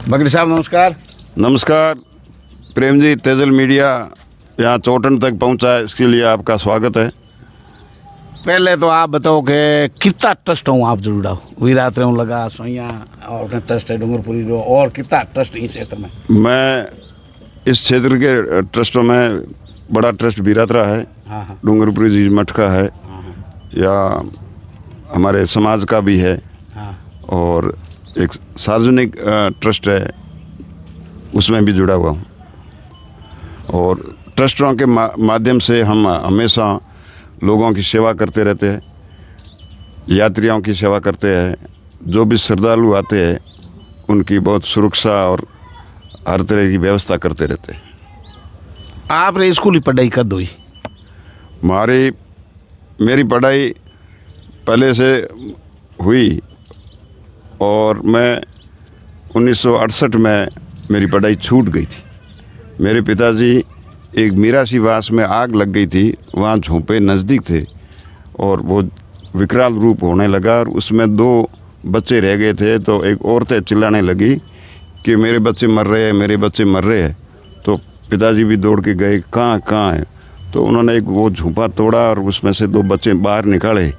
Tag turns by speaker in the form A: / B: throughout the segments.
A: बकरी साहब नमस्कार।
B: नमस्कार प्रेम जी, तेजल मीडिया यहाँ चौटन तक पहुँचा है, इसके लिए आपका स्वागत है।
A: पहले तो आप बताओ कि कितना ट्रस्ट हूँ आप जुड़ा हो वीरात रहूँ लगा सोइया और अपने ट्रस्ट है डूंगरपुरी जो, और कितना ट्रस्ट इस क्षेत्र में?
B: मैं इस क्षेत्र के ट्रस्टों में बड़ा ट्रस्ट वीरात्रा है,
A: हाँ।
B: डूंगरपुरी जी मठ का है, या हमारे समाज का भी है,
A: हाँ।
B: और एक सार्वजनिक ट्रस्ट है, उसमें भी जुड़ा हुआ हूँ। और ट्रस्टों के माध्यम से हम हमेशा लोगों की सेवा करते रहते हैं, यात्रियों की सेवा करते हैं, जो भी श्रद्धालु आते हैं उनकी बहुत सुरक्षा और हर तरह की व्यवस्था करते रहते हैं।
A: आपने स्कूल की पढ़ाई कब हुई?
B: मेरी पढ़ाई पहले से हुई, और मैं 1968 में मेरी पढ़ाई छूट गई थी। मेरे पिताजी एक मीरासी वास में आग लग गई थी, वहाँ झोंपे नज़दीक थे और वो विकराल रूप होने लगा, और उसमें 2 बच्चे रह गए थे। तो एक औरतें चिल्लाने लगी कि मेरे बच्चे मर रहे हैं, मेरे बच्चे मर रहे हैं। तो पिताजी भी दौड़ के गए, कहाँ है? तो उन्होंने एक वो झोंपा तोड़ा और उसमें से 2 बच्चे बाहर निकाले,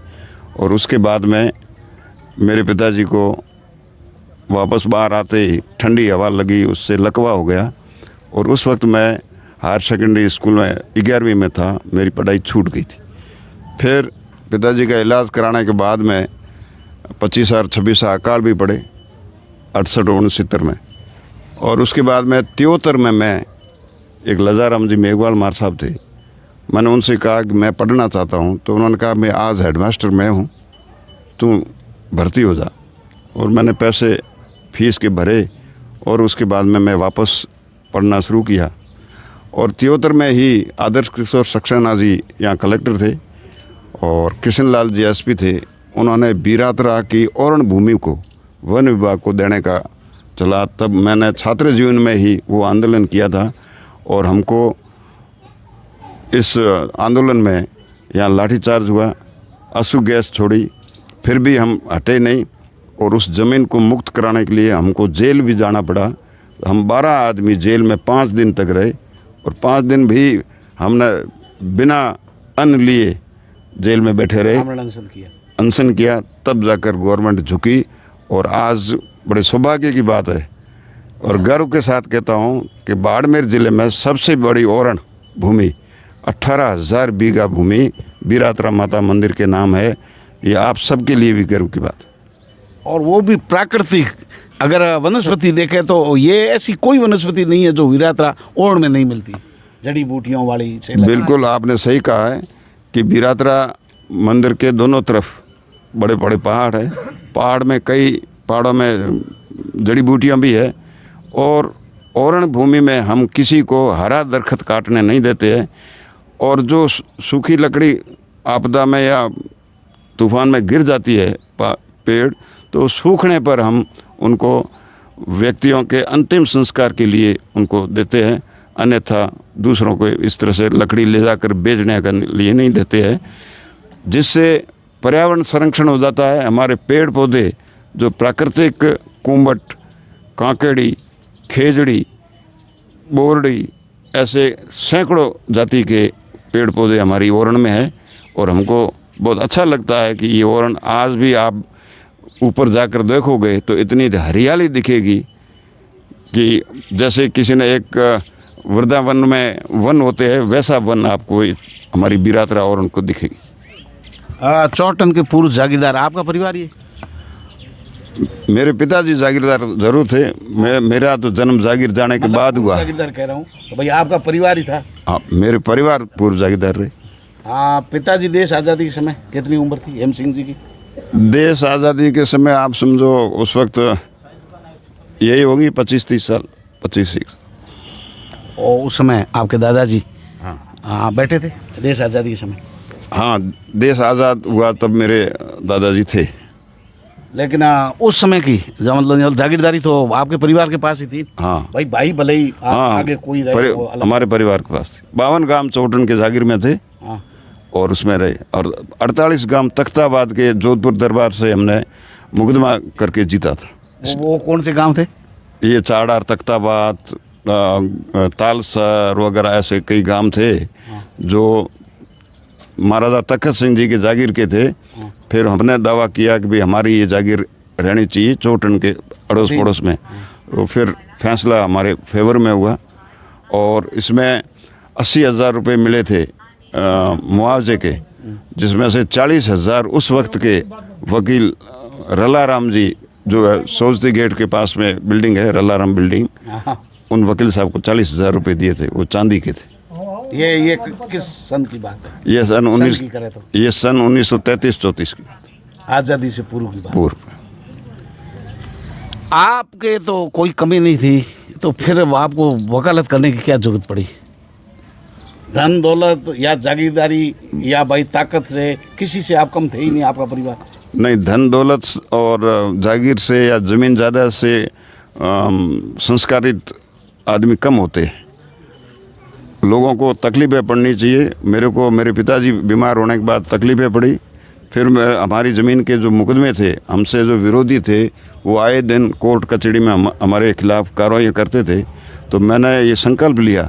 B: और उसके बाद में मेरे पिताजी को वापस बाहर आते ही ठंडी हवा लगी, उससे लकवा हो गया। और उस वक्त मैं हायर सेकेंडरी स्कूल में 11वीं में था, मेरी पढ़ाई छूट गई थी। फिर पिताजी का इलाज कराने के बाद में 25 और 26 अकाल भी पड़े 68-69 में। और उसके बाद में 73 में मैं एक लजाराम जी मेघवाल मार साहब थे, मैंने उनसे कहा कि मैं पढ़ना चाहता हूँ। तो उन्होंने कहा मैं आज हेडमास्टर मैं हूँ, तू भर्ती हो जा। और मैंने पैसे फीस के भरे, और उसके बाद में मैं वापस पढ़ना शुरू किया। और 73 में ही आदर्श किशोर सक्सेना जी यहाँ कलेक्टर थे, और किशन लाल जी एसपी थे। उन्होंने वीरात्रा की औरण भूमि को वन विभाग को देने का चला। तब मैंने छात्र जीवन में ही वो आंदोलन किया था, और हमको इस आंदोलन में यहाँ लाठीचार्ज हुआ, आंसू गैस छोड़ी, फिर भी हम हटे नहीं। और उस ज़मीन को मुक्त कराने के लिए हमको जेल भी जाना पड़ा। हम 12 आदमी जेल में 5 दिन तक रहे, और 5 दिन भी हमने बिना अन्न लिए जेल में बैठे रहे, अनशन किया। तब जाकर गवर्नमेंट झुकी, और आज बड़े सौभाग्य की बात है और गर्व के साथ कहता हूँ कि बाड़मेर ज़िले में सबसे बड़ी औरण भूमि 18,000 बीघा भूमि वीरात्रा माता मंदिर के नाम है। ये आप सबके लिए भी गर्व की बात है।
A: और वो भी प्राकृतिक। अगर वनस्पति देखें तो ये ऐसी कोई वनस्पति नहीं है जो वीरात्रा ओढ़ में नहीं मिलती, जड़ी बूटियों वाली से।
B: बिल्कुल आपने सही कहा है कि वीरात्रा मंदिर के दोनों तरफ बड़े बड़े पहाड़ है, पहाड़ में कई पहाड़ों में जड़ी बूटियाँ भी है। और औरण भूमि में हम किसी को हरा दरख्त काटने नहीं देते हैं, और जो सूखी लकड़ी आपदा में या तूफान में गिर जाती है पेड़, तो सूखने पर हम उनको व्यक्तियों के अंतिम संस्कार के लिए उनको देते हैं, अन्यथा दूसरों को इस तरह से लकड़ी ले जाकर बेचने के लिए नहीं देते हैं, जिससे पर्यावरण संरक्षण हो जाता है। हमारे पेड़ पौधे जो प्राकृतिक कुंबट, कांकेड़ी, खेजड़ी, बोरड़ी, ऐसे सैकड़ों जाति के पेड़ पौधे हमारी ओरण में है, और हमको बहुत अच्छा लगता है कि ये ओरण आज भी आप ऊपर जाकर देखोगे तो इतनी हरियाली दिखेगी कि जैसे किसी ने एक वृंदावन में वन होते हैं, वैसा वन आपको हमारी वीरात्रा ओरण को दिखेगी।
A: चौटन के पूर्व जागीरदार आपका परिवार? ये
B: मेरे पिताजी जागीरदार जरूर थे, मेरा तो जन्म जागीर जाने के बाद हुआ।
A: जागीरदार कह रहा हूँ तो भाई आपका परिवार ही था?
B: हाँ, मेरे परिवार पूर्व जागीरदार रहे।
A: हाँ, पिताजी देश आज़ादी के समय कितनी उम्र थी हेम सिंह जी की?
B: देश आज़ादी के समय आप समझो उस वक्त यही होगी 25-30 साल, 25।
A: और उस समय आपके दादाजी हाँ बैठे थे देश आज़ादी के समय?
B: हाँ, देश आज़ाद हुआ तब मेरे दादाजी थे।
A: लेकिन उस समय की जो मतलब जागीरदारी तो आपके परिवार के पास ही थी?
B: हाँ
A: भाई भले ही आगे कोई रहे
B: हमारे परिवार के पास थी। 52 गांव चौटन के जागीर में थे।
A: हाँ।
B: और उसमें रहे, और 48 गांव तख्ताबाद के जोधपुर दरबार से हमने मुकदमा करके जीता था।
A: वो कौन से गांव थे?
B: ये चाड़ार, तख्ताबाद, तालसर वगैरह ऐसे कई गांव थे जो महाराजा तखत सिंह जी के जागीर के थे। फिर हमने दावा किया कि भाई हमारी ये जागीर रहनी चाहिए चौटन के अड़ोस पड़ोस में। तो फिर फैसला हमारे फेवर में हुआ और इसमें 80,000 रुपये मिले थे मुआवजे के, जिसमें से 40,000 उस वक्त के वकील रलाराम जी, जो है सोजती गेट के पास में बिल्डिंग है रलाराम बिल्डिंग, उन वकील साहब को 40,000 रुपये दिए थे, वो चांदी के थे।
A: ये किस सन की बात है?
B: ये सन
A: ये
B: 1933-34 की बात,
A: आज़ादी से पूर्व की बात।
B: पूर्व।
A: आपके तो कोई कमी नहीं थी, तो फिर आपको वकालत करने की क्या जरूरत पड़ी? धन दौलत या जागीरदारी या भाई ताकत से किसी से आप कम थे ही नहीं, आपका परिवार?
B: नहीं, धन दौलत और जागीर से या ज़मीन ज़्यादा से संस्कारित आदमी कम होते हैं। लोगों को तकलीफ़ें पड़नी चाहिए। मेरे को मेरे पिताजी बीमार होने के बाद तकलीफ़ें पड़ी। फिर हमारी ज़मीन के जो मुकदमे थे, हमसे जो विरोधी थे, वो आए दिन कोर्ट कचहरी में हमारे खिलाफ़ कार्रवाई करते थे। तो मैंने ये संकल्प लिया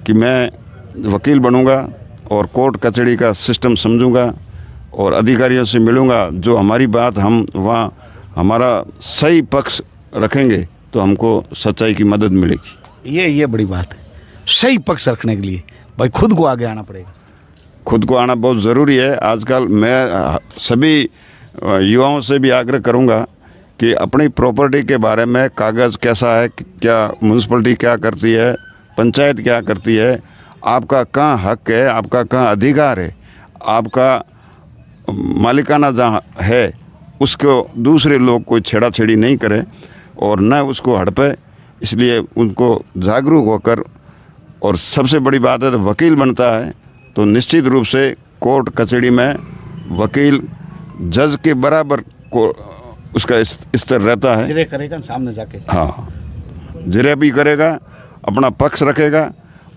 B: कि मैं वकील बनूंगा और कोर्ट कचहरी का सिस्टम समझूंगा और अधिकारियों से मिलूंगा। जो हमारी बात हम वहाँ हमारा सही पक्ष रखेंगे तो हमको सच्चाई की मदद मिलेगी।
A: ये बड़ी बात है। सही पक्ष रखने के लिए भाई खुद को आगे आना पड़ेगा।
B: खुद को आना बहुत ज़रूरी है। आजकल मैं सभी युवाओं से भी आग्रह करूंगा कि अपनी प्रॉपर्टी के बारे में कागज़ कैसा है, क्या म्यूनसिपलिटी क्या करती है, पंचायत क्या करती है, आपका कहाँ हक है, आपका कहाँ अधिकार है, आपका मालिकाना जहाँ है उसको दूसरे लोग कोई छेड़ाछेड़ी नहीं करे और न उसको हड़पे। इसलिए उनको जागरूक होकर, और सबसे बड़ी बात है तो वकील बनता है तो निश्चित रूप से कोर्ट कचहरी में वकील जज के बराबर को उसका स्तर रहता है।
A: जिरे करेगा सामने जाके,
B: हाँ, जिरे भी करेगा, अपना पक्ष रखेगा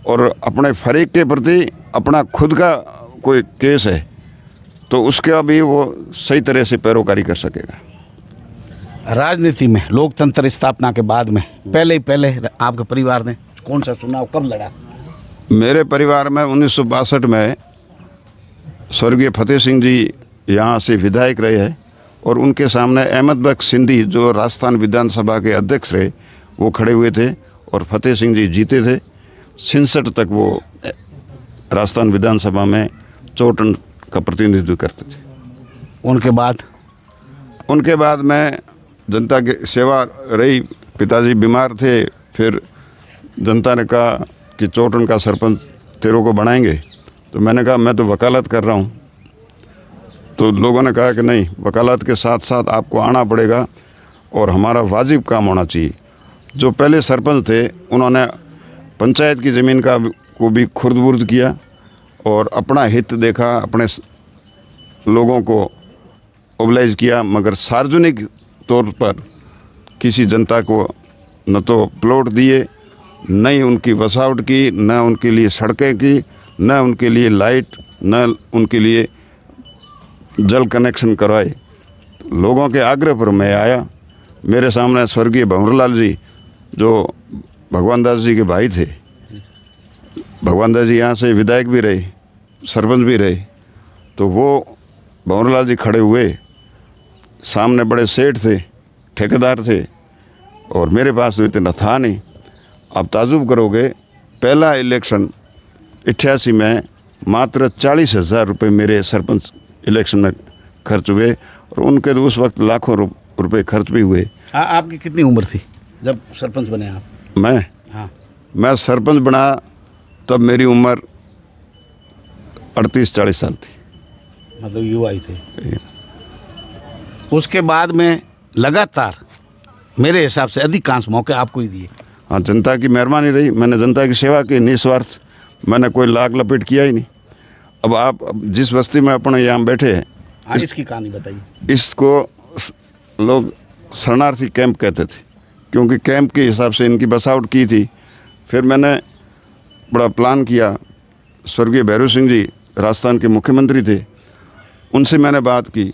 B: और अपने फरीक के प्रति अपना खुद का कोई केस है तो उसका भी वो सही तरह से पैरोकारी कर सकेगा।
A: राजनीति में लोकतंत्र स्थापना के बाद में पहले आपके परिवार ने कौन सा चुनाव कब लड़ा?
B: मेरे परिवार में 1962 में स्वर्गीय फतेह सिंह जी यहाँ से विधायक रहे हैं और उनके सामने अहमद बख्श सिंधी जो राजस्थान विधानसभा के अध्यक्ष रहे वो खड़े हुए थे और फतेह सिंह जी जीते थे। 66 तक वो राजस्थान विधानसभा में चौटन का प्रतिनिधित्व करते थे। उनके बाद मैं जनता की सेवा रही। पिताजी बीमार थे, फिर जनता ने कहा कि चौटन का सरपंच तेरे को बनाएंगे, तो मैंने कहा मैं तो वकालत कर रहा हूँ। तो लोगों ने कहा कि नहीं, वकालत के साथ साथ आपको आना पड़ेगा और हमारा वाजिब काम होना चाहिए। जो पहले सरपंच थे उन्होंने पंचायत की ज़मीन का को भी खुर्द-बुर्द किया और अपना हित देखा, अपने लोगों को ओबलाइज किया, मगर सार्वजनिक तौर पर किसी जनता को न तो प्लॉट दिए, न ही उनकी वसावट की, न उनके लिए सड़कें की, न उनके लिए लाइट, न उनके लिए जल कनेक्शन करवाए। लोगों के आग्रह पर मैं आया। मेरे सामने स्वर्गीय भंवरलाल जी जो भगवान दास जी के भाई थे, भगवान दास जी यहाँ से विधायक भी रहे, सरपंच भी रहे, तो वो भंवरलाल जी खड़े हुए। सामने बड़े सेठ थे, ठेकेदार थे और मेरे पास तो इतना था नहीं। आप ताजुब करोगे, पहला इलेक्शन 88 में मात्र 40,000 रुपये मेरे सरपंच इलेक्शन में खर्च हुए और उनके तो उस वक्त लाखों रुपए खर्च भी हुए।
A: आपकी कितनी उम्र थी जब सरपंच बने आप?
B: मैं सरपंच बना तब मेरी उम्र 38-40 साल थी,
A: मतलब युवा ही थे। उसके बाद में लगातार मेरे हिसाब से अधिकांश मौके आपको ही दिए।
B: हाँ, जनता की मेहरबानी रही। मैंने जनता की सेवा की निस्वार्थ, मैंने कोई लाग लपेट किया ही नहीं। अब आप जिस बस्ती में अपने यहाँ बैठे हैं,
A: इसकी कहानी बताइए।
B: इसको लोग शरणार्थी कैंप कहते थे क्योंकि कैंप के हिसाब से इनकी बसावट की थी। फिर मैंने बड़ा प्लान किया। स्वर्गीय भैरव सिंह जी राजस्थान के मुख्यमंत्री थे, उनसे मैंने बात की।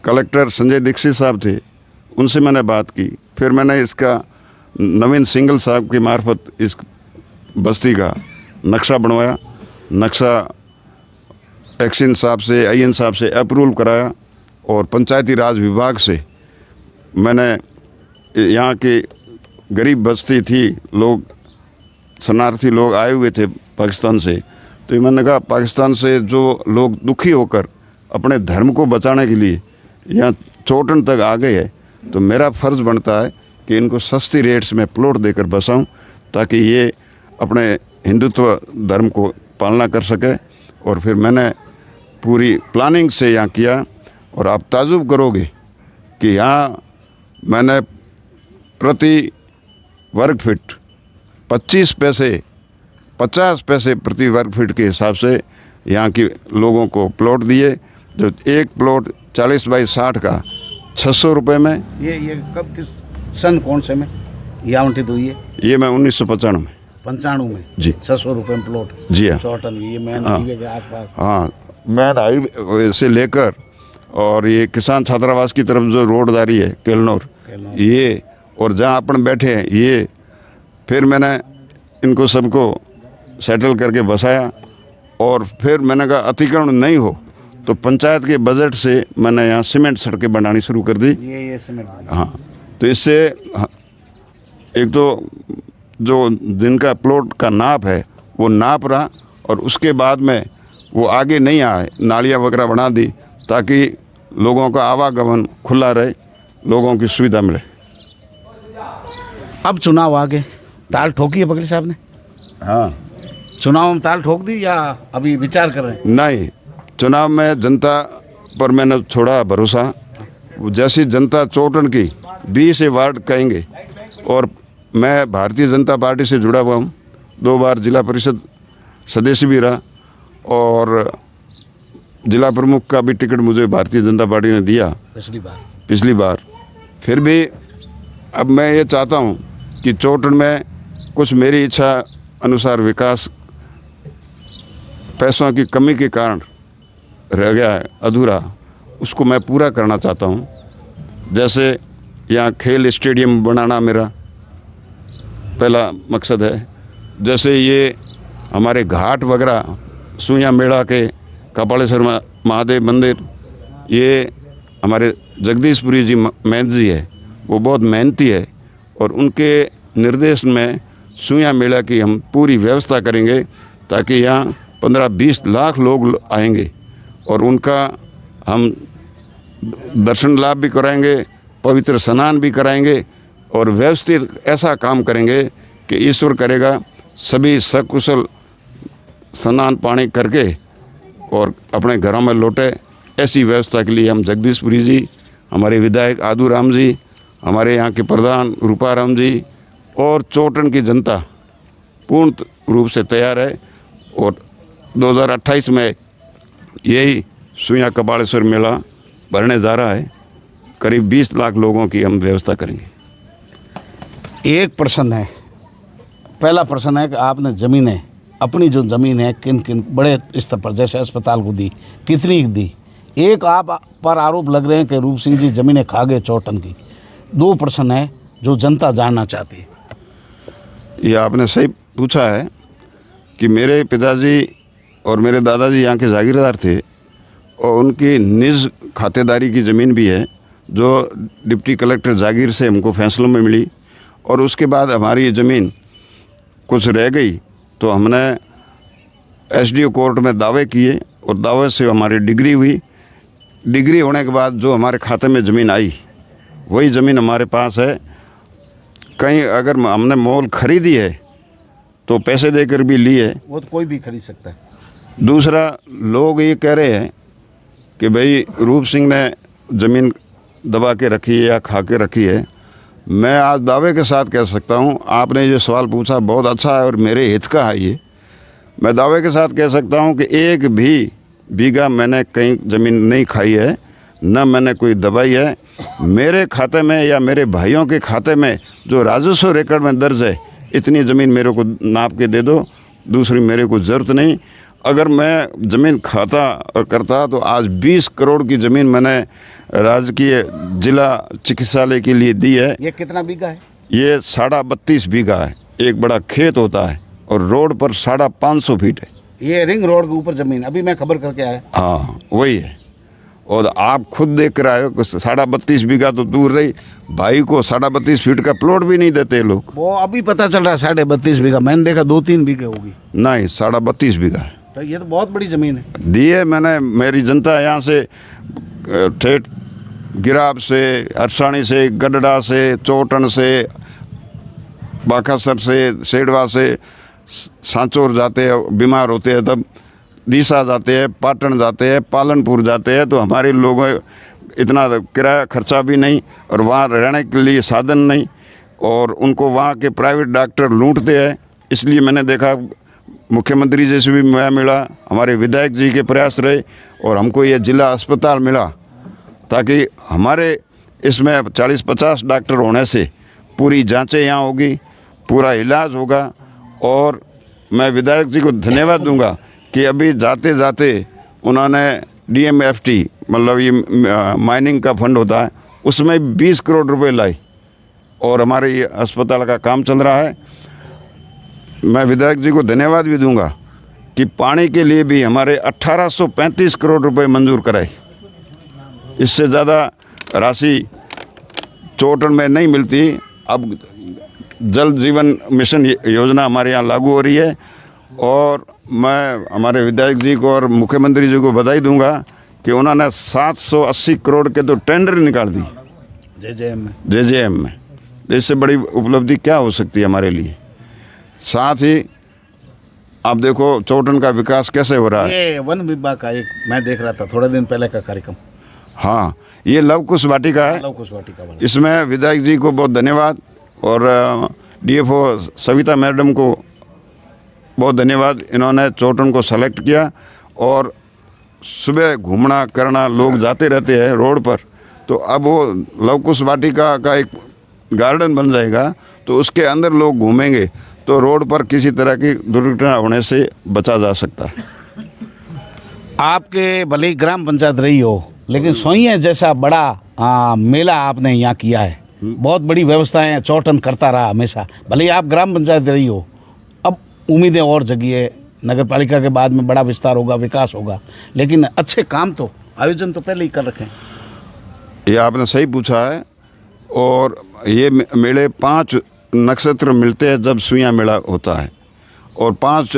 B: कलेक्टर संजय दीक्षित साहब थे, उनसे मैंने बात की। फिर मैंने इसका नवीन सिंगल साहब की मार्फत इस बस्ती का नक्शा बनवाया। नक्शा एक्शन साहब से, आईएन साहब से अप्रूवल कराया और पंचायती राज विभाग से मैंने यहाँ की गरीब बस्ती थी, लोग शरणार्थी लोग आए हुए थे पाकिस्तान से, तो मैंने कहा पाकिस्तान से जो लोग दुखी होकर अपने धर्म को बचाने के लिए यहाँ चोटन तक आ गए हैं, तो मेरा फ़र्ज़ बनता है कि इनको सस्ती रेट्स में प्लॉट देकर बसाऊं, ताकि ये अपने हिंदुत्व धर्म को पालना कर सके। और फिर मैंने पूरी प्लानिंग से यहाँ किया, और आप ताजुब करोगे कि यहाँ मैंने प्रति वर्ग फीट 25 पैसे 50 पैसे प्रति वर्ग फीट के हिसाब से यहाँ के लोगों को प्लॉट दिए। जो एक प्लॉट 40 बाई 60 का 600 रुपये में।
A: ये कब, किस सन, कौन से में ये आवंटित हुई है?
B: ये मैं 1995
A: में
B: जी।
A: 600 रुपये में प्लॉट।
B: जी हाँ।
A: चौटन, ये मैन हाईवे के आसपास।
B: हाँ, मैन हाईवे से लेकर और ये किसान छात्रावास की तरफ जो रोडदारी है केलनौर, ये, और जहाँ अपन बैठे हैं ये, फिर मैंने इनको सबको सेटल करके बसाया। और फिर मैंने कहा अतिक्रमण नहीं हो तो पंचायत के बजट से मैंने यहाँ सीमेंट सड़कें बनानी शुरू कर दी।
A: ये सीमेंट।
B: हाँ, तो इससे एक तो जो जिनका प्लॉट का नाप है वो नाप रहा, और उसके बाद में वो आगे नहीं आए, नालियाँ वगैरह बना दी ताकि लोगों का आवागमन खुला रहे, लोगों की सुविधा मिले।
A: अब चुनाव आ गए, ताल ठोकी है बघेल साहब ने?
B: हाँ,
A: चुनाव में ताल ठोक दी या अभी विचार कर रहे हैं?
B: नहीं, चुनाव में जनता पर मैंने छोड़ा भरोसा। जैसी जनता चोटन की 20 वार्ड कहेंगे, और मैं भारतीय जनता पार्टी से जुड़ा हुआ हूँ, 2 बार जिला परिषद सदस्य भी रहा, और जिला प्रमुख का भी टिकट मुझे भारतीय जनता पार्टी ने दिया पिछली बार। फिर भी अब मैं ये चाहता हूँ कि चोटन में कुछ मेरी इच्छा अनुसार विकास पैसों की कमी के कारण रह गया है अधूरा, उसको मैं पूरा करना चाहता हूँ। जैसे यहाँ खेल स्टेडियम बनाना मेरा पहला मकसद है। जैसे ये हमारे घाट वगैरह, सुइया मेला के कपालेश्वर महादेव मंदिर, ये हमारे जगदीशपुरी जी महंत जी है, वो बहुत मेहनती है, और उनके निर्देश में सुइया मेला की हम पूरी व्यवस्था करेंगे ताकि यहाँ 15-20 लाख लोग आएंगे, और उनका हम दर्शन लाभ भी कराएंगे, पवित्र स्नान भी कराएंगे, और व्यवस्थित ऐसा काम करेंगे कि ईश्वर करेगा सभी सकुशल स्नान पानी करके और अपने घरों में लौटे। ऐसी व्यवस्था के लिए हम जगदीशपुरी जी, हमारे विधायक आदू राम जी, हमारे यहाँ के प्रधान रूपाराम जी और चोटन की जनता पूर्ण रूप से तैयार है। और 2028 में यही सुइया कपालेश्वर मेला भरने जा रहा है। करीब 20 लाख लोगों की हम व्यवस्था करेंगे।
A: एक प्रश्न है, पहला प्रश्न है कि आपने ज़मीनें, अपनी जो ज़मीन है किन किन बड़े स्तर पर जैसे अस्पताल को दी, कितनी दी? एक आप पर आरोप लग रहे हैं कि रूप सिंह जी ज़मीनें खा गए चौटन की। 2 प्रश्न है जो जनता जानना चाहती है।
B: ये आपने सही पूछा है कि मेरे पिताजी और मेरे दादाजी यहाँ के जागीरदार थे, और उनकी निज खातेदारी की ज़मीन भी है जो डिप्टी कलेक्टर जागीर से हमको फैसलों में मिली। और उसके बाद हमारी ये ज़मीन कुछ रह गई तो हमने एसडीओ कोर्ट में दावे किए, और दावे से हमारी डिग्री हुई। डिग्री होने के बाद जो हमारे खाते में ज़मीन आई वही ज़मीन हमारे पास है। कहीं अगर हमने मोल खरीदी है तो पैसे देकर भी ली है,
A: वो तो कोई भी खरीद सकता है।
B: दूसरा, लोग ये कह रहे हैं कि भाई रूप सिंह ने ज़मीन दबा के रखी है या खा के रखी है। मैं आज दावे के साथ कह सकता हूँ, आपने ये सवाल पूछा बहुत अच्छा है और मेरे हित का है ये। मैं दावे के साथ कह सकता हूँ कि एक भी बीघा मैंने कहीं ज़मीन नहीं खाई है, न मैंने कोई दबाई है। मेरे खाते में या मेरे भाइयों के खाते में जो राजस्व रिकॉर्ड में दर्ज है, इतनी ज़मीन मेरे को नाप के दे दो, दूसरी मेरे को ज़रूरत नहीं। अगर मैं ज़मीन खाता और करता तो आज 20 करोड़ की ज़मीन मैंने राजकीय जिला चिकित्सालय के लिए दी है।
A: ये कितना बीघा है?
B: ये 32.5 बीघा है। एक बड़ा खेत होता है और रोड पर 550 फीट है।
A: ये रिंग रोड के ऊपर ज़मीन, अभी मैं खबर करके आया।
B: हाँ वही है। और आप खुद देख कर आए हो कि 32.5 बीघा तो दूर रही, भाई को 32.5 फीट का प्लॉट भी नहीं देते लोग।
A: वो अभी पता चल रहा है 32.5 बीघा, मैंने देखा 2-3 बीघे होगी।
B: नहीं 32.5 बीघा है।
A: तो ये तो बहुत बड़ी ज़मीन है।
B: दी है मैंने। मेरी जनता यहाँ से ठेठ गिराब से, अरसानी से, गडड़ा से, चोटन से, बाकासर से, सेडवा से, सांचौर जाते हैं, बीमार होते हैं तब डीसा जाते हैं, पाटन जाते हैं, पालनपुर जाते हैं। तो हमारे लोगों इतना किराया खर्चा भी नहीं और वहाँ रहने के लिए साधन नहीं, और उनको वहाँ के प्राइवेट डॉक्टर लूटते हैं। इसलिए मैंने देखा मुख्यमंत्री जी से भी मैं मिला, हमारे विधायक जी के प्रयास रहे और हमको ये जिला अस्पताल मिला, ताकि हमारे इसमें 40-50 डॉक्टर होने से पूरी जांचें यहाँ होगी, पूरा इलाज होगा। और मैं विधायक जी को धन्यवाद दूंगा कि अभी जाते जाते उन्होंने DMFT मतलब ये माइनिंग का फंड होता है, उसमें 20 करोड़ रुपए लाई और हमारे ये अस्पताल का काम चल रहा है। मैं विधायक जी को धन्यवाद भी दूंगा कि पानी के लिए भी हमारे 1835 करोड़ रुपए मंजूर कराए। इससे ज़्यादा राशि चोटन में नहीं मिलती। अब जल जीवन मिशन योजना हमारे यहाँ लागू हो रही है और मैं हमारे विधायक जी को और मुख्यमंत्री जी को बधाई दूंगा कि उन्होंने 780 करोड़ के तो टेंडर निकाल दी JJM में। इससे बड़ी उपलब्धि क्या हो सकती है हमारे लिए। साथ ही आप देखो चोटन का विकास कैसे हो रहा है।
A: ये वन विभाग का एक मैं देख रहा था थोड़े दिन पहले का कार्यक्रम।
B: हाँ, ये लव कुश वाटिका है।
A: लव कुश वाटिका वाला।
B: इसमें विधायक जी को बहुत धन्यवाद और DFO सविता मैडम को बहुत धन्यवाद। इन्होंने चोटन को सेलेक्ट किया और सुबह घूमना करना लोग जाते रहते हैं रोड पर, तो अब वो लव कुश वाटिका का एक गार्डन बन जाएगा, तो उसके अंदर लोग घूमेंगे तो रोड पर किसी तरह की दुर्घटना होने से बचा जा सकता है।
A: आपके भले ही ग्राम पंचायत रही हो, लेकिन सोइए जैसा बड़ा मेला आपने यहाँ किया है, बहुत बड़ी व्यवस्थाएं चौटन करता रहा हमेशा। भले ही आप ग्राम पंचायत रही हो, अब उम्मीदें और जगी है, नगर पालिका के बाद में बड़ा विस्तार होगा, विकास होगा, लेकिन अच्छे काम तो आयोजन तो पहले ही कर रखे हैं।
B: ये आपने सही पूछा है। और ये मेले 5 नक्षत्र मिलते हैं जब सुइयाँ मेला होता है, और 5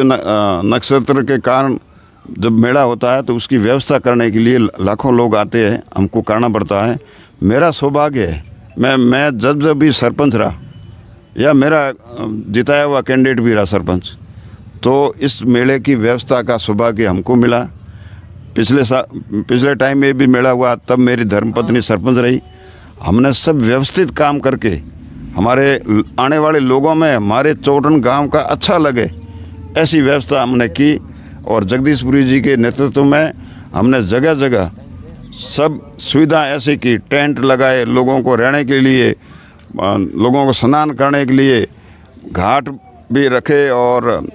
B: नक्षत्र के कारण जब मेला होता है तो उसकी व्यवस्था करने के लिए लाखों लोग आते हैं, हमको करना पड़ता है। मेरा सौभाग्य है, मैं जब भी सरपंच रहा या मेरा जिताया हुआ कैंडिडेट भी रहा सरपंच, तो इस मेले की व्यवस्था का सौभाग्य हमको मिला। पिछले टाइम में भी मेला हुआ, तब मेरी धर्मपत्नी सरपंच रही। हमने सब व्यवस्थित काम करके हमारे आने वाले लोगों में हमारे चोटन गांव का अच्छा लगे, ऐसी व्यवस्था हमने की। और जगदीशपुरी जी के नेतृत्व में हमने जगह जगह सब सुविधा ऐसे की, टेंट लगाए लोगों को रहने के लिए, लोगों को स्नान करने के लिए घाट भी रखे, और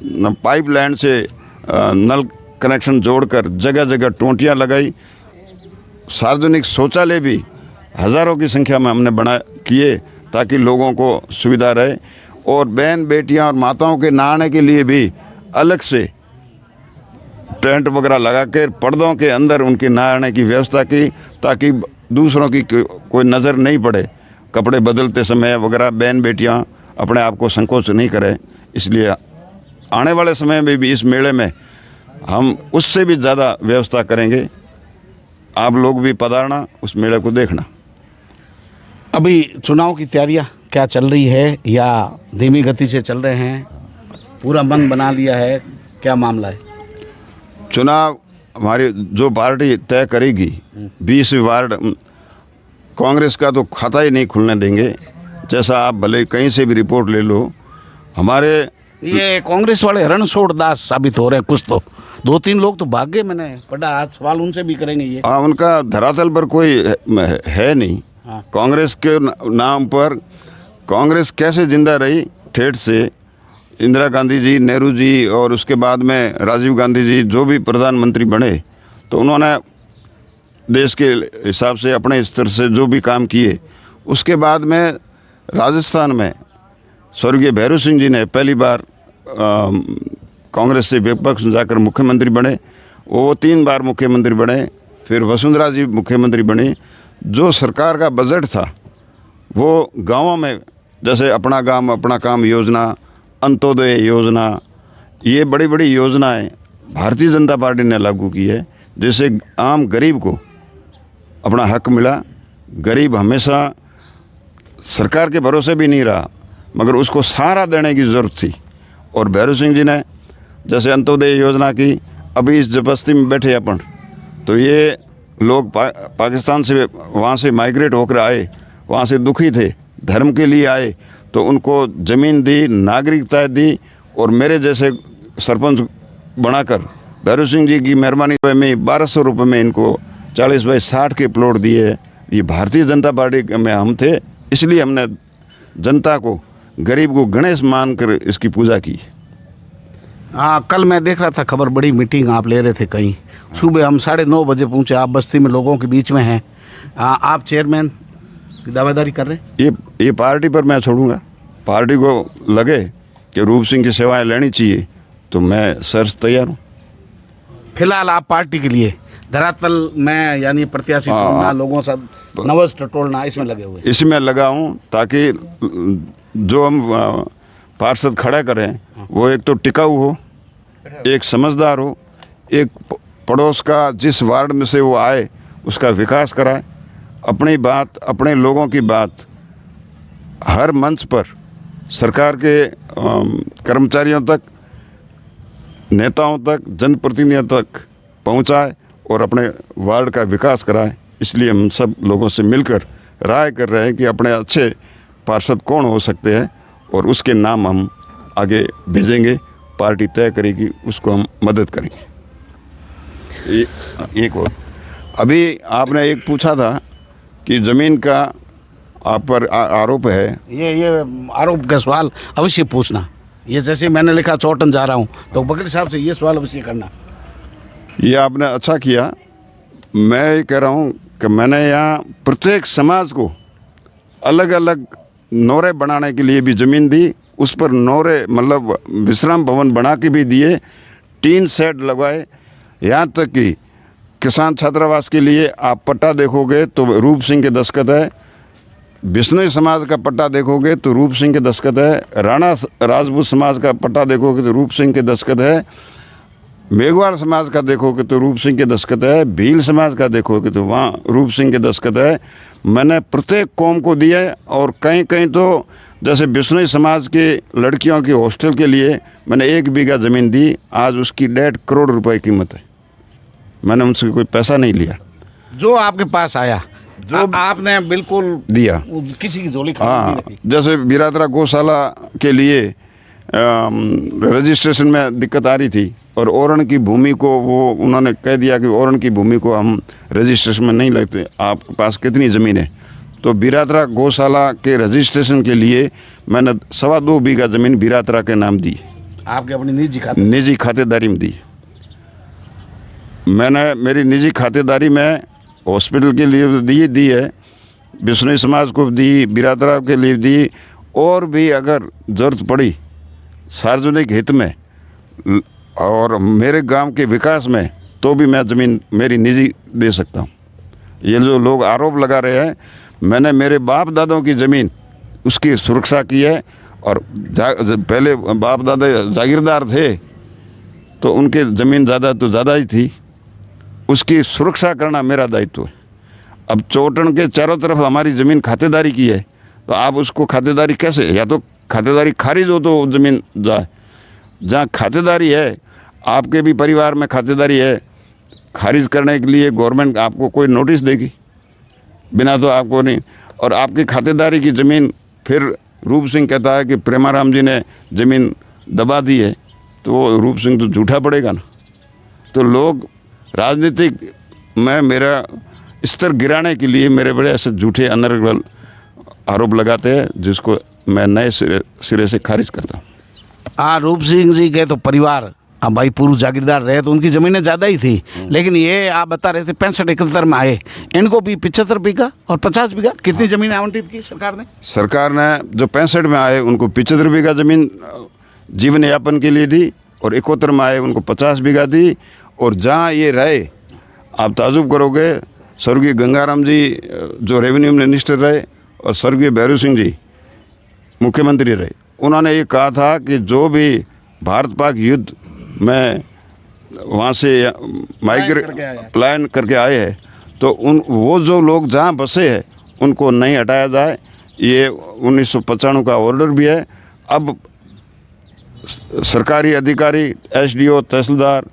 B: पाइपलाइन से नल कनेक्शन जोड़कर जगह जगह टोंटियाँ लगाई। सार्वजनिक शौचालय भी हज़ारों की संख्या में हमने बना किए ताकि लोगों को सुविधा रहे। और बहन बेटियां और माताओं के नहाने के लिए भी अलग से टेंट वगैरह लगा कर पर्दों के अंदर उनके नहाने की व्यवस्था की, ताकि दूसरों की कोई नज़र नहीं पड़े। कपड़े बदलते समय वगैरह बहन बेटियां अपने आप को संकोच नहीं करें। इसलिए आने वाले समय में भी इस मेले में हम उससे भी ज़्यादा व्यवस्था करेंगे। आप लोग भी पधारना, उस मेले को देखना।
A: अभी चुनाव की तैयारियां क्या चल रही है या धीमी गति से चल रहे हैं? पूरा मन बना लिया है, क्या मामला है?
B: चुनाव हमारी जो पार्टी तय करेगी, 20 वार्ड कांग्रेस का तो खाता ही नहीं खुलने देंगे। जैसा आप भले कहीं से भी रिपोर्ट ले लो, हमारे
A: ये कांग्रेस वाले रणछोड़ दास साबित हो रहे हैं कुछ तो। 2-3 लोग तो भाग गए, मैंने पढ़ा। आज सवाल उनसे भी करेंगे ये।
B: उनका धरातल पर कोई है नहीं।
A: हाँ।
B: कांग्रेस के नाम पर कांग्रेस कैसे जिंदा रही ठेठ से, इंदिरा गांधी जी, नेहरू जी और उसके बाद में राजीव गांधी जी जो भी प्रधानमंत्री बने तो उन्होंने देश के हिसाब से अपने स्तर से जो भी काम किए। उसके बाद में राजस्थान में स्वर्गीय भैरू सिंह जी ने पहली बार कांग्रेस से विपक्ष में जाकर मुख्यमंत्री बने। वो 3 बार मुख्यमंत्री बने। फिर वसुंधरा जी मुख्यमंत्री बनी। जो सरकार का बजट था वो गांवों में, जैसे अपना गांव अपना काम योजना, अंत्योदय योजना, ये बड़ी बड़ी योजनाएं भारतीय जनता पार्टी ने लागू की है, जिससे आम गरीब को अपना हक मिला। गरीब हमेशा सरकार के भरोसे भी नहीं रहा, मगर उसको सहारा देने की ज़रूरत थी। और भैरू सिंह जी ने जैसे अंत्योदय योजना की। अभी इस बस्ती में बैठे अपन, तो ये लोग पाकिस्तान से वहाँ से माइग्रेट होकर आए, वहाँ से दुखी थे, धर्म के लिए आए, तो उनको ज़मीन दी, नागरिकता दी और मेरे जैसे सरपंच बनाकर भैरू सिंह जी की मेहरबानी में 1200 रुपये में इनको 40 बाई 60 के प्लॉट दिए। ये भारतीय जनता पार्टी में हम थे, इसलिए हमने जनता को, गरीब को गणेश मानकर इसकी पूजा की।
A: हाँ, कल मैं देख रहा था खबर, बड़ी मीटिंग आप ले रहे थे कहीं। सुबह हम 9:30 बजे पहुँचे। आप बस्ती में लोगों के बीच में हैं। आप चेयरमैन की दावेदारी कर रहे हैं।
B: ये पार्टी पर मैं छोड़ूंगा। पार्टी को लगे कि रूप सिंह की सेवाएं लेनी चाहिए तो मैं सर्च तैयार हूँ।
A: फिलहाल आप पार्टी के लिए धरातल में यानी प्रत्याशी चुनना, लोगों से नवस टटोलना, इसमें लगे हुए?
B: इसमें लगा हूँ ताकि जो हम पार्षद खड़ा करें वो एक तो टिकाऊ हो, एक समझदार हो, एक पड़ोस का जिस वार्ड में से वो आए उसका विकास कराए, अपनी बात, अपने लोगों की बात हर मंच पर सरकार के कर्मचारियों तक, नेताओं तक, जनप्रतिनिधियों तक पहुंचाए और अपने वार्ड का विकास कराए। इसलिए हम सब लोगों से मिलकर राय कर रहे हैं कि अपने अच्छे पार्षद कौन हो सकते हैं और उसके नाम हम आगे भेजेंगे। पार्टी तय करेगी, उसको हम मदद करेंगे। एक और, अभी आपने एक पूछा था कि ज़मीन का आप पर आरोप है।
A: ये आरोप का सवाल अवश्य पूछना। ये जैसे मैंने लिखा चौटन जा रहा हूँ, तो बकरी साहब से ये सवाल अवश्य करना।
B: ये आपने अच्छा किया। मैं ये कह रहा हूँ कि मैंने यहाँ प्रत्येक समाज को अलग अलग नौरे बनाने के लिए भी ज़मीन दी। उस पर नौरे मतलब विश्राम भवन बना के भी दिए, टीन शेड लगवाए। यहाँ तक कि किसान छात्रावास के लिए आप पट्टा देखोगे तो रूप सिंह के दस्तखत है, बिश्नोई समाज का पट्टा देखोगे तो रूप सिंह के दस्तखत है, राणा राजपूत समाज का पट्टा देखोगे तो रूप सिंह के दस्तखत है, मेघवाड़ समाज का देखोगे तो रूप सिंह के दस्तखत है, भील समाज का देखोगे तो वहाँ रूप सिंह के दस्तखत है। मैंने प्रत्येक कौम को दिया है। और कहीं कहीं तो जैसे बिश्नोई समाज के लड़कियों के हॉस्टल के लिए मैंने 1 बीघा ज़मीन दी। आज उसकी 1.5 करोड़ रुपए कीमत है। मैंने उनसे कोई पैसा नहीं लिया,
A: जो आपके पास आया, जो आपने बिल्कुल
B: दिया,
A: किसी की झोली
B: हाँ।
A: खाली नहीं रखी।
B: जैसे बिरादरा गौशाला के लिए रजिस्ट्रेशन में दिक्कत आ रही थी और ओरण की भूमि को वो उन्होंने कह दिया कि ओरण की भूमि को हम रजिस्ट्रेशन में नहीं लगते, आपके पास कितनी ज़मीन है। तो बिरादरा गौशाला के रजिस्ट्रेशन के लिए मैंने 2.25 बीघा ज़मीन बिरादरा के नाम दी।
A: आपके अपनी निजी
B: खातेदारी में दी। मैंने मेरी निजी खातेदारी में हॉस्पिटल के लिए दी है, बिश्नोई समाज को दी, बिरादरा के लिए दी, और भी अगर ज़रूरत पड़ी सार्वजनिक हित में और मेरे गांव के विकास में तो भी मैं ज़मीन मेरी निजी दे सकता हूं। ये जो लोग आरोप लगा रहे हैं, मैंने मेरे बाप दादों की ज़मीन उसकी सुरक्षा की है। और पहले बाप दादा जागीरदार थे तो उनके ज़मीन ज़्यादा तो ज़्यादा ही थी, उसकी सुरक्षा करना मेरा दायित्व है। अब चौटन के चारों तरफ हमारी ज़मीन खातेदारी की है, तो आप उसको खातेदारी कैसे, या तो खातेदारी खारिज हो तो ज़मीन जाए। जहाँ खातेदारी है, आपके भी परिवार में खातेदारी है, खारिज करने के लिए गवर्नमेंट आपको कोई नोटिस देगी, बिना तो आपको नहीं। और आपकी खातेदारी की ज़मीन फिर रूप सिंह कहता है कि प्रेमाराम जी ने ज़मीन दबा दी है, तो वो रूप सिंह तो झूठा पड़ेगा ना। तो लोग राजनीतिक में मेरा स्तर गिराने के लिए मेरे बड़े ऐसे झूठे अनर्गल आरोप लगाते हैं, जिसको मैं नए सिरे से खारिज करता हूँ।
A: रूप सिंह जी के तो परिवार अब भाई पूर्व जागीरदार रहे तो उनकी ज़मीनें ज़्यादा ही थी, लेकिन ये आप बता रहे थे 65-71 में आए, इनको भी 75 बीघा और 50 बीघा कितनी ज़मीन आवंटित की सरकार ने?
B: सरकार ने जो 65 में आए उनको 75 बीघा ज़मीन जीवन यापन के लिए दी, और 71 में आए उनको 50 बीघा दी। और जहाँ ये रहे, आप ताजुब करोगे, स्वर्गीय गंगाराम जी जो रेवेन्यू मिनिस्टर रहे और स्वर्गीय भैरू सिंह जी मुख्यमंत्री रहे, उन्होंने ये कहा था कि जो भी भारत पाक युद्ध में वहाँ से प्लान करके आए हैं, तो वो जो लोग जहाँ बसे हैं उनको नहीं हटाया जाए। ये 1995 का ऑर्डर भी है। अब सरकारी अधिकारी, एसडीओ, तहसीलदार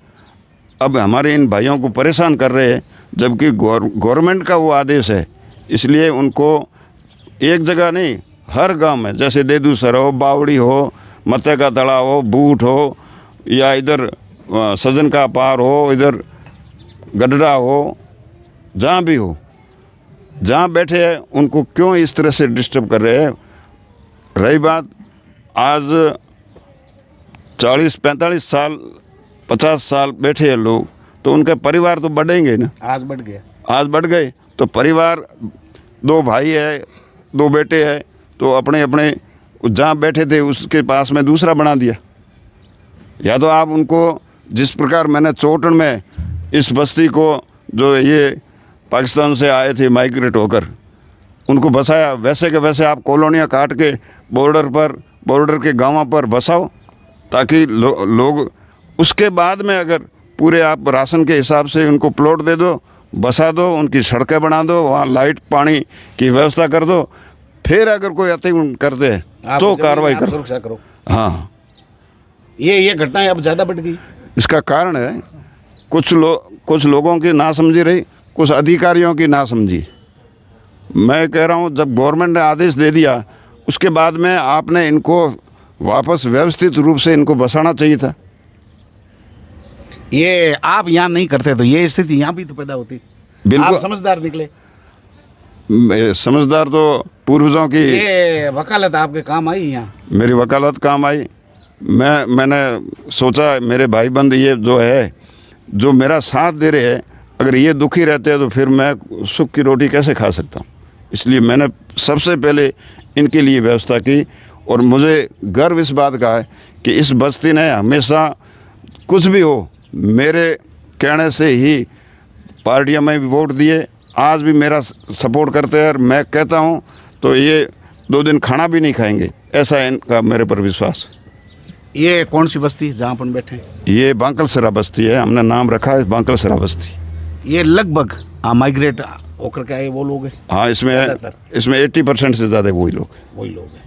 B: अब हमारे इन भाइयों को परेशान कर रहे हैं, जबकि गवर्नमेंट का वो आदेश है। इसलिए उनको एक जगह नहीं, हर गांव में, जैसे देदूसर हो, बावड़ी हो, मत्ते का तड़ा हो, बूट हो, या इधर सजन का पार हो, इधर गडरा हो, जहाँ भी हो, जहाँ बैठे हैं उनको क्यों इस तरह से डिस्टर्ब कर रहे हैं। रही बात, आज 40-45 साल 50 साल बैठे हैं लोग, तो उनके परिवार तो बढ़ेंगे ना।
A: आज बढ़ गया,
B: आज बढ़ गए तो परिवार, 2 भाई है, 2 बेटे हैं, तो अपने अपने जहाँ बैठे थे उसके पास में दूसरा बना दिया। या तो आप उनको, जिस प्रकार मैंने चौटन में इस बस्ती को, जो ये पाकिस्तान से आए थे माइग्रेट होकर, उनको बसाया, वैसे के वैसे आप कॉलोनियाँ काट के बॉर्डर के गाँवों पर बसाओ, ताकि लोग उसके बाद में अगर पूरे आप राशन के हिसाब से उनको प्लॉट दे दो, बसा दो, उनकी सड़कें बना दो, वहाँ लाइट पानी की व्यवस्था कर दो, फिर अगर कोई अतिक्रमण करते हैं तो कार्रवाई करो। हाँ,
A: ये घटनाएं अब ज़्यादा बढ़ गई।
B: इसका कारण है कुछ लोगों की नासमझी रही, कुछ अधिकारियों की नासमझी। मैं कह रहा हूँ, जब गवर्नमेंट ने आदेश दे दिया, उसके बाद में आपने इनको वापस व्यवस्थित रूप से इनको बसाना चाहिए था।
A: ये आप यहाँ नहीं करते तो ये स्थिति यहाँ भी तो पैदा होती।
B: बिल्कुल,
A: आप समझदार निकले।
B: समझदार तो पूर्वजों की
A: ये वकालत आपके काम आई यहाँ?
B: मेरी वकालत काम आई। मैंने सोचा, मेरे भाई बंद ये जो है, जो मेरा साथ दे रहे हैं, अगर ये दुखी रहते हैं तो फिर मैं सुख की रोटी कैसे खा सकता हूँ। इसलिए मैंने सबसे पहले इनके लिए व्यवस्था की, और मुझे गर्व इस बात का है कि इस बस्ती ने हमेशा, कुछ भी हो, मेरे कहने से ही पार्टियां में भी वोट दिए, आज भी मेरा सपोर्ट करते हैं। और मैं कहता हूं तो ये 2 दिन खाना भी नहीं खाएंगे, ऐसा इनका मेरे पर विश्वास।
A: ये कौन सी बस्ती जहाँ अपन बैठे?
B: ये बांकलसरा बस्ती है, हमने नाम रखा है बांकलसरा बस्ती।
A: ये लगभग माइग्रेट होकर के आए वो लोग हैं?
B: हाँ, इसमें 80% से ज़्यादा वही लोग हैं।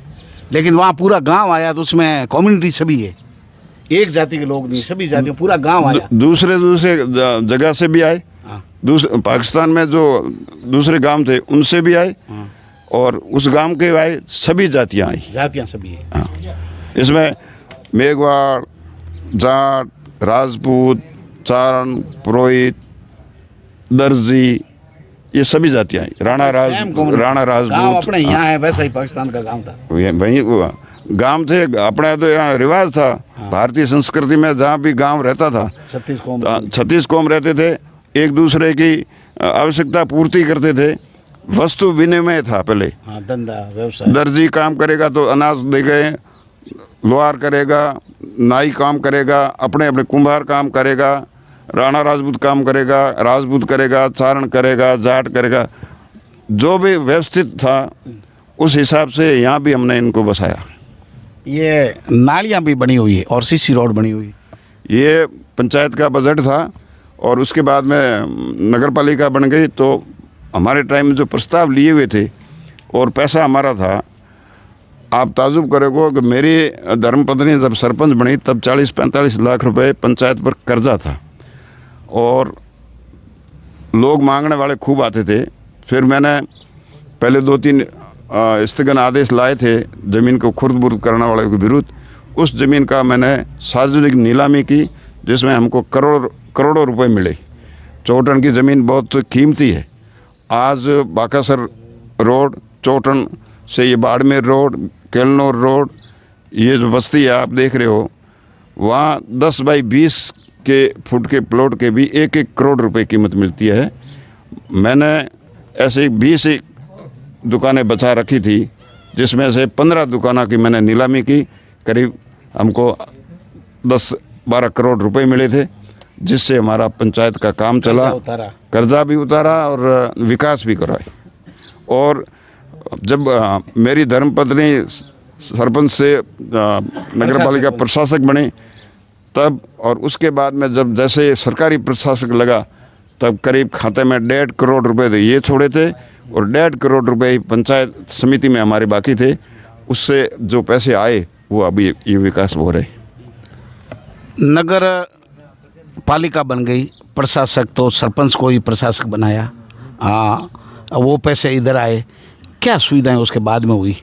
A: लेकिन वहाँ पूरा गांव आया तो उसमें कम्युनिटी सभी है, एक जाति के लोग नहीं, सभी जातियों, पूरा गांव आया।
B: दूसरे जगह से भी आए, पाकिस्तान में जो दूसरे गांव थे उनसे भी आए, और उस गांव के आए, सभी जातियां आई,
A: जातियां सभी है।
B: हाँ, इसमें मेघवाड़, जाट, राजपूत, चारण, पुरोहित, दर्जी, ये सभी जातियां आई। राणा राजपूत
A: अपने यहाँ है, वैसा ही पाकिस्तान का गांव था,
B: वही गांव थे अपने। तो यहाँ रिवाज था, भारतीय संस्कृति में जहाँ भी गांव रहता था, 36 कौम रहते थे, एक दूसरे की आवश्यकता पूर्ति करते थे, वस्तु विनिमय था पहले।
A: धंधा व्यवसाय,
B: दर्जी काम करेगा तो अनाज दे गए, लोहार करेगा, नाई काम करेगा, अपने अपने कुम्हार काम करेगा, राणा राजपूत काम करेगा, राजपूत करेगा, चारण करेगा, जाट करेगा, जो भी व्यवस्थित था उस हिसाब से यहाँ भी हमने इनको बसाया।
A: ये नालियाँ भी बनी हुई है और सीसी रोड बनी हुई।
B: ये पंचायत का बजट था, और उसके बाद में नगर पालिका बन गई। तो हमारे टाइम में जो प्रस्ताव लिए हुए थे और पैसा हमारा था, आप ताजुब करोगे कि मेरी धर्मपत्नी जब सरपंच बनी तब 40-45 लाख रुपए पंचायत पर कर्जा था, और लोग मांगने वाले खूब आते थे। फिर मैंने पहले 2-3 स्थगन आदेश लाए थे ज़मीन को खुर्द बुर्द करने वाले के विरुद्ध। उस ज़मीन का मैंने सार्वजनिक नीलामी की, जिसमें हमको करोड़ों रुपए मिले। चौटन की ज़मीन बहुत कीमती है। आज बाकासर रोड, चौटन से ये बाड़मेर रोड, केलनौर रोड, ये जो बस्ती है आप देख रहे हो, वहाँ 10 बाई 20 के फुट के प्लॉट के भी 1-1 करोड़ रुपए कीमत मिलती है। मैंने ऐसे 20 दुकानें बचा रखी थी, जिसमें से 15 दुकानों की मैंने नीलामी की। करीब हमको 10-12 करोड़ रुपए मिले थे, जिससे हमारा पंचायत का काम चला, कर्जा भी उतारा और विकास भी कराए। और जब मेरी धर्मपत्नी सरपंच से नगर पालिका प्रशासक बने तब, और उसके बाद में जब जैसे सरकारी प्रशासक लगा तब करीब खाते में 1.5 करोड़ रुपए थे, ये छोड़े थे, और 1.5 करोड़ रुपए पंचायत समिति में हमारे बाकी थे। उससे जो पैसे आए वो अभी ये विकास हो रहे।
A: नगर पालिका बन गई, प्रशासक तो सरपंच को ही प्रशासक बनाया, वो पैसे इधर आए, क्या सुविधाएं उसके बाद में हुई?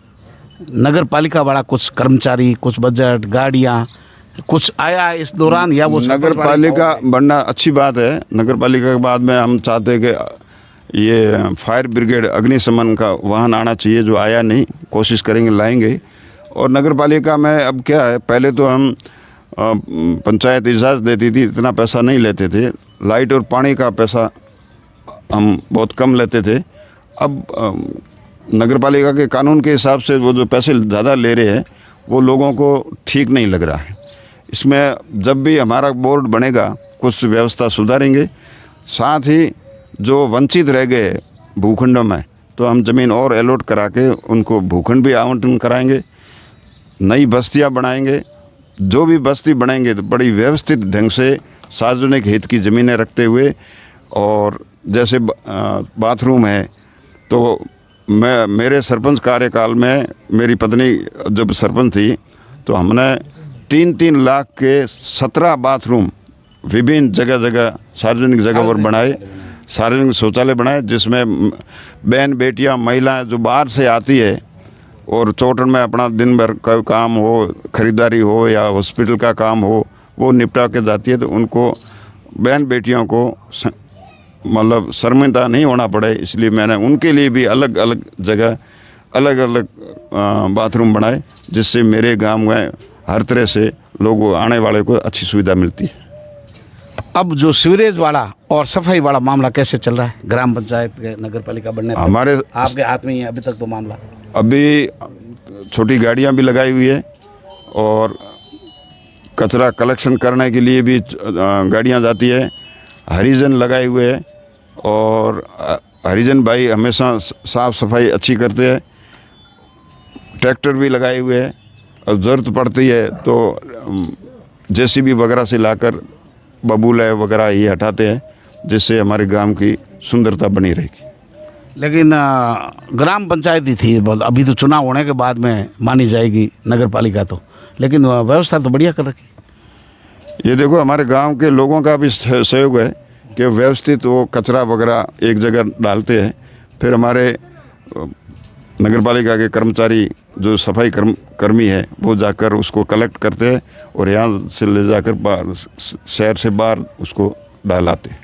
A: नगर पालिका वाला कुछ कर्मचारी, कुछ बजट, गाड़ियाँ, कुछ आया इस दौरान, या वो
B: नगर पालिका बनना अच्छी बात है। नगर पालिका के बाद में हम चाहते हैं कि ये फायर ब्रिगेड अग्निशमन का वाहन आना चाहिए, जो आया नहीं, कोशिश करेंगे लाएंगे। और नगर पालिका में अब क्या है, पहले तो हम पंचायत इजाज़त देती थी, इतना पैसा नहीं लेते थे। लाइट और पानी का पैसा हम बहुत कम लेते थे। अब नगर पालिका के कानून के हिसाब से वो जो पैसे ज़्यादा ले रहे हैं वो लोगों को ठीक नहीं लग रहा है। इसमें जब भी हमारा बोर्ड बनेगा कुछ व्यवस्था सुधारेंगे। साथ ही जो वंचित रह गए भूखंडों में, तो हम ज़मीन और अलॉट करा के उनको भूखंड भी आवंटन कराएंगे, नई बस्तियां बनाएंगे। जो भी बस्ती बनाएंगे तो बड़ी व्यवस्थित ढंग से सार्वजनिक हित की ज़मीनें रखते हुए, और जैसे बाथरूम है, तो मेरे सरपंच कार्यकाल में मेरी पत्नी जब सरपंच थी तो हमने 3-3 लाख के 17 बाथरूम विभिन्न जगह जगह सार्वजनिक जगह पर बनाए, सार्वजनिक शौचालय बनाए, जिसमें बहन बेटियां महिलाएं जो बाहर से आती है और चौटन में अपना दिन भर का काम हो, ख़रीदारी हो या हॉस्पिटल का काम हो, वो निपटा के जाती है, तो उनको बहन बेटियों को मतलब शर्मिंदा नहीं होना पड़े, इसलिए मैंने उनके लिए भी अलग अलग जगह अलग अलग बाथरूम बनाए, जिससे मेरे गांव में हर तरह से लोग आने वाले को अच्छी सुविधा मिलती है।
A: अब जो सीवरेज वाला और सफाई वाला मामला कैसे चल रहा है? ग्राम पंचायत के नगर पालिका बनने तक
B: हमारे
A: आपके हाथ में ही है अभी तक तो मामला?
B: अभी छोटी गाड़ियां भी लगाई हुई है, और कचरा कलेक्शन करने के लिए भी गाड़ियां जाती है। हरिजन लगाए हुए हैं, और हरिजन भाई हमेशा साफ़ सफाई अच्छी करते हैं। ट्रैक्टर भी लगाए हुए हैं, और ज़रूरत पड़ती है तो जेसीबी वगैरह से लाकर बबूले वगैरह ये हटाते हैं, जिससे हमारे गांव की सुंदरता बनी रहेगी। लेकिन
A: ग्राम पंचायत ही थी, अभी तो चुनाव होने के बाद में मानी जाएगी नगर पालिका तो, लेकिन व्यवस्था तो बढ़िया कर रखी।
B: ये देखो हमारे गांव के लोगों का भी सहयोग है कि व्यवस्थित वो कचरा वगैरह एक जगह डालते हैं, फिर हमारे नगर पालिका के कर्मचारी जो सफाई कर्मी है वो जाकर उसको कलेक्ट करते हैं, और यहाँ से ले जाकर शहर से बाहर उसको डालाते हैं।